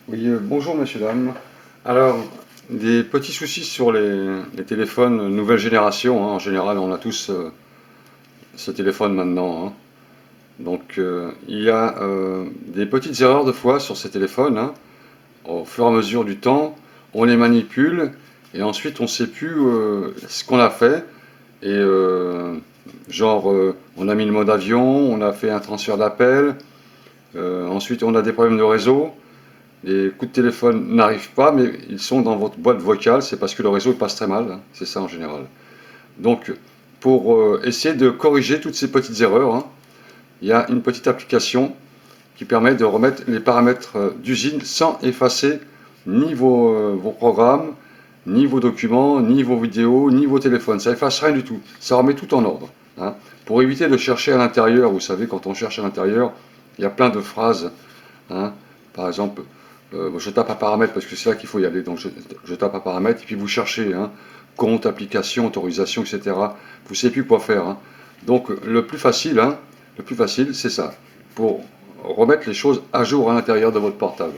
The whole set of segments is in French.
Oui, bonjour messieurs, dames. Alors, des petits soucis sur les téléphones nouvelle génération, hein. En général, on a tous ce téléphone maintenant, hein. Donc, il y a des petites erreurs de fois sur ces téléphones, hein. Au fur et à mesure du temps, on les manipule et ensuite on ne sait plus ce qu'on a fait. Et genre, on a mis le mode avion, on a fait un transfert d'appel, ensuite on a des problèmes de réseau. Les coups de téléphone n'arrivent pas, mais ils sont dans votre boîte vocale, c'est parce que le réseau il passe très mal, hein. C'est ça en général. Donc, pour essayer de corriger toutes ces petites erreurs, hein, il y a une petite application qui permet de remettre les paramètres d'usine sans effacer ni vos programmes, ni vos documents, ni vos vidéos, ni vos téléphones. Ça efface rien du tout. Ça remet tout en ordre, hein. Pour éviter de chercher à l'intérieur, vous savez, quand on cherche à l'intérieur, il y a plein de phrases, hein. Par exemple, je tape à paramètres parce que c'est là qu'il faut y aller. Donc je tape à paramètres et puis vous cherchez, hein, compte, application, autorisation, etc. Vous ne savez plus quoi faire, hein. Donc le plus facile, c'est ça. Pour remettre les choses à jour à l'intérieur de votre portable.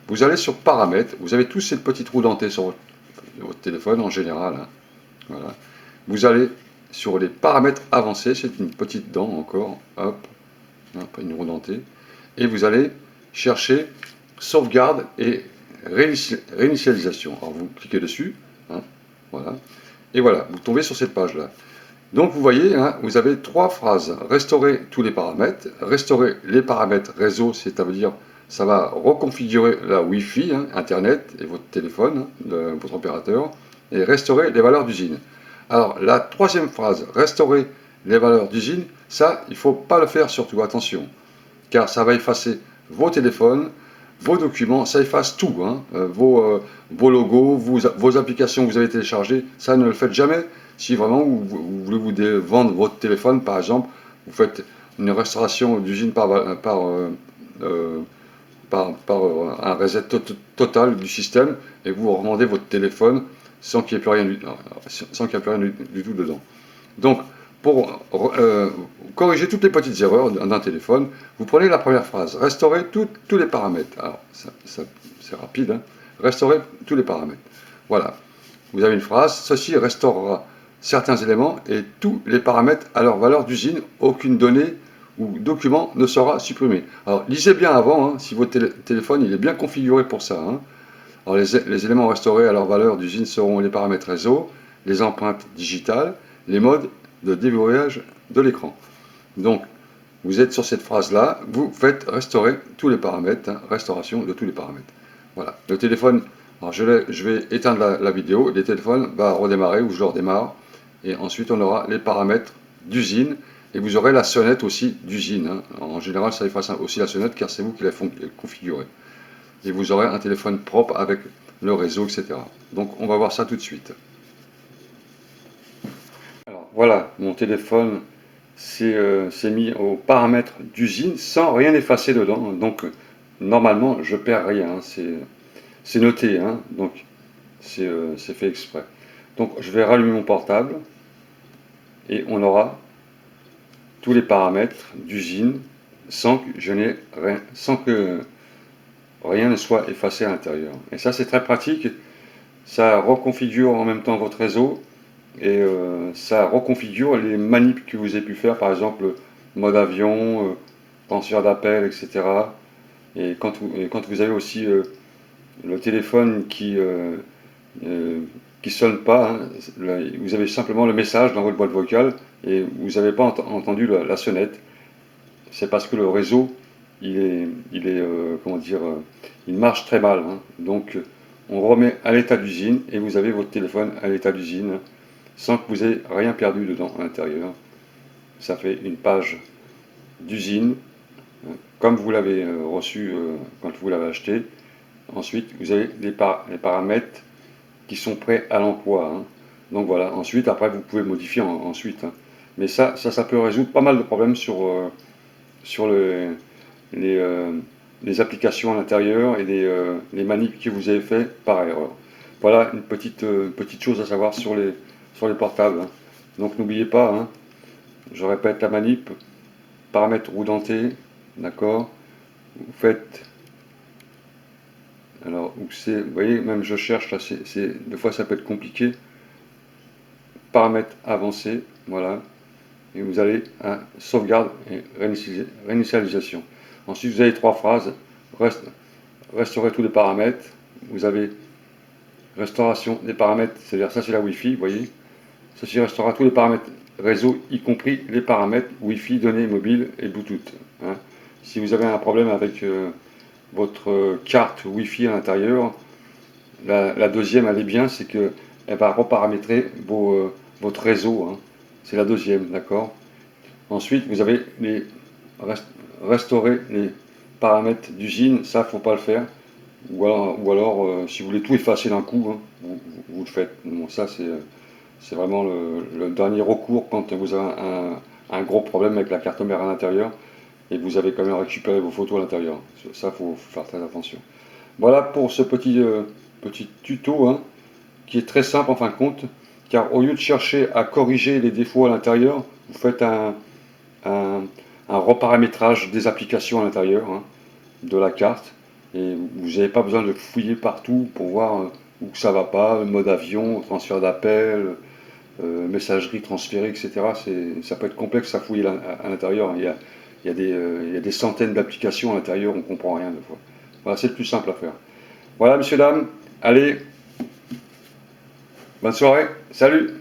Vous allez sur paramètres, vous avez tous ces petites roues dentées sur votre téléphone en général, hein. Voilà. Vous allez sur les paramètres avancés, c'est une petite dent encore, hop, après une roue dentée, et vous allez chercher sauvegarde et réinitialisation. Alors vous cliquez dessus, hein, voilà, et voilà, vous tombez sur cette page-là. Donc vous voyez, hein, vous avez trois phrases. Restaurer tous les paramètres, restaurer les paramètres réseau, c'est-à-dire ça va reconfigurer la Wi-Fi, hein, Internet et votre téléphone, hein, votre opérateur, et restaurer les valeurs d'usine. Alors la troisième phrase, restaurer les valeurs d'usine, ça, il ne faut pas le faire surtout, attention, car ça va effacer vos téléphones, vos documents, ça efface tout, hein, vos logos, vos applications que vous avez téléchargées, ça ne le faites jamais. Si vraiment vous voulez vous vendre votre téléphone, par exemple, vous faites une restauration d'usine euh, un reset total du système et vous revendez votre téléphone sans qu'il n'y ait plus rien, sans qu'il n'y ait plus rien du tout dedans. Donc, pour corriger toutes les petites erreurs d'un téléphone, vous prenez la première phrase, restaurer tous les paramètres. Alors, c'est rapide, hein. Restaurer tous les paramètres. Voilà. Vous avez une phrase, ceci restaurera certains éléments et tous les paramètres à leur valeur d'usine, aucune donnée ou document ne sera supprimé. Alors, lisez bien avant, hein, si votre téléphone il est bien configuré pour ça, hein. Alors, les éléments restaurés à leur valeur d'usine seront les paramètres réseau, les empreintes digitales, les modes de déverrouillage de l'écran. Donc, vous êtes sur cette phrase-là, vous faites restaurer tous les paramètres, hein, restauration de tous les paramètres. Voilà. Le téléphone, alors je vais éteindre la vidéo, le téléphone va redémarrer ou je le redémarre, et ensuite on aura les paramètres d'usine, et vous aurez la sonnette aussi d'usine, hein. En général, ça efface aussi la sonnette car c'est vous qui la configurez. Et vous aurez un téléphone propre avec le réseau, etc. Donc on va voir ça tout de suite. Alors voilà, mon téléphone s'est mis aux paramètres d'usine sans rien effacer dedans. Donc normalement je perds rien, hein. C'est noté, hein. Donc c'est fait exprès. Donc je vais rallumer mon portable et on aura tous les paramètres d'usine sans que je n'ai rien, sans que rien ne soit effacé à l'intérieur. Et ça c'est très pratique, ça reconfigure en même temps votre réseau et ça reconfigure les manips que vous avez pu faire, par exemple mode avion, transfert d'appel, etc. Et quand vous avez aussi le téléphone qui sonne pas, hein, vous avez simplement le message dans votre boîte vocale et vous n'avez pas entendu la sonnette. C'est parce que le réseau, comment dire, il marche très mal, hein. Donc on remet à l'état d'usine et vous avez votre téléphone à l'état d'usine sans que vous ayez rien perdu dedans à l'intérieur. Ça fait une page d'usine comme vous l'avez reçu quand vous l'avez acheté. Ensuite, vous avez les paramètres qui sont prêts à l'emploi, hein. Donc voilà, ensuite, après, vous pouvez modifier ensuite, hein. Mais ça peut résoudre pas mal de problèmes sur les, euh, les applications à l'intérieur et les manips que vous avez fait par erreur. Voilà une petite chose à savoir sur les portables, hein. Donc n'oubliez pas, hein, je répète la manip, paramètres roue dentée, d'accord. Vous faites où c'est, vous voyez, même je cherche là, des fois ça peut être compliqué. Paramètres avancés, voilà. Et vous allez à sauvegarde et réinitialisation. Ensuite, vous avez 3 phrases. Restaurer tous les paramètres. Vous avez restauration des paramètres, c'est-à-dire ça c'est la Wi-Fi, vous voyez. Ceci restaurera tous les paramètres réseau, y compris les paramètres Wi-Fi, données mobiles et Bluetooth. Hein. Si vous avez un problème avec votre carte Wi-Fi à l'intérieur, la deuxième elle est bien, c'est qu'elle va reparamétrer votre réseau. Hein. C'est la deuxième, d'accord. Ensuite, vous avez restaurer les paramètres d'usine, ça faut pas le faire. Ou alors si vous voulez tout effacer d'un coup, hein, vous le faites. Bon, ça c'est vraiment le dernier recours quand vous avez un gros problème avec la carte mère à l'intérieur et vous avez quand même récupéré vos photos à l'intérieur. Ça, faut faire très attention. Voilà pour ce petit tuto, hein, qui est très simple en fin de compte, car au lieu de chercher à corriger les défauts à l'intérieur, vous faites un reparamétrage des applications à l'intérieur, hein, de la carte, et vous n'avez pas besoin de fouiller partout pour voir où que ça va pas, le mode avion, transfert d'appel, messagerie transférée, etc. Ça peut être complexe à fouiller à l'intérieur. Il y a des centaines d'applications à l'intérieur, on ne comprend rien des fois. Voilà, c'est le plus simple à faire. Voilà, messieurs, dames, allez, bonne soirée, salut!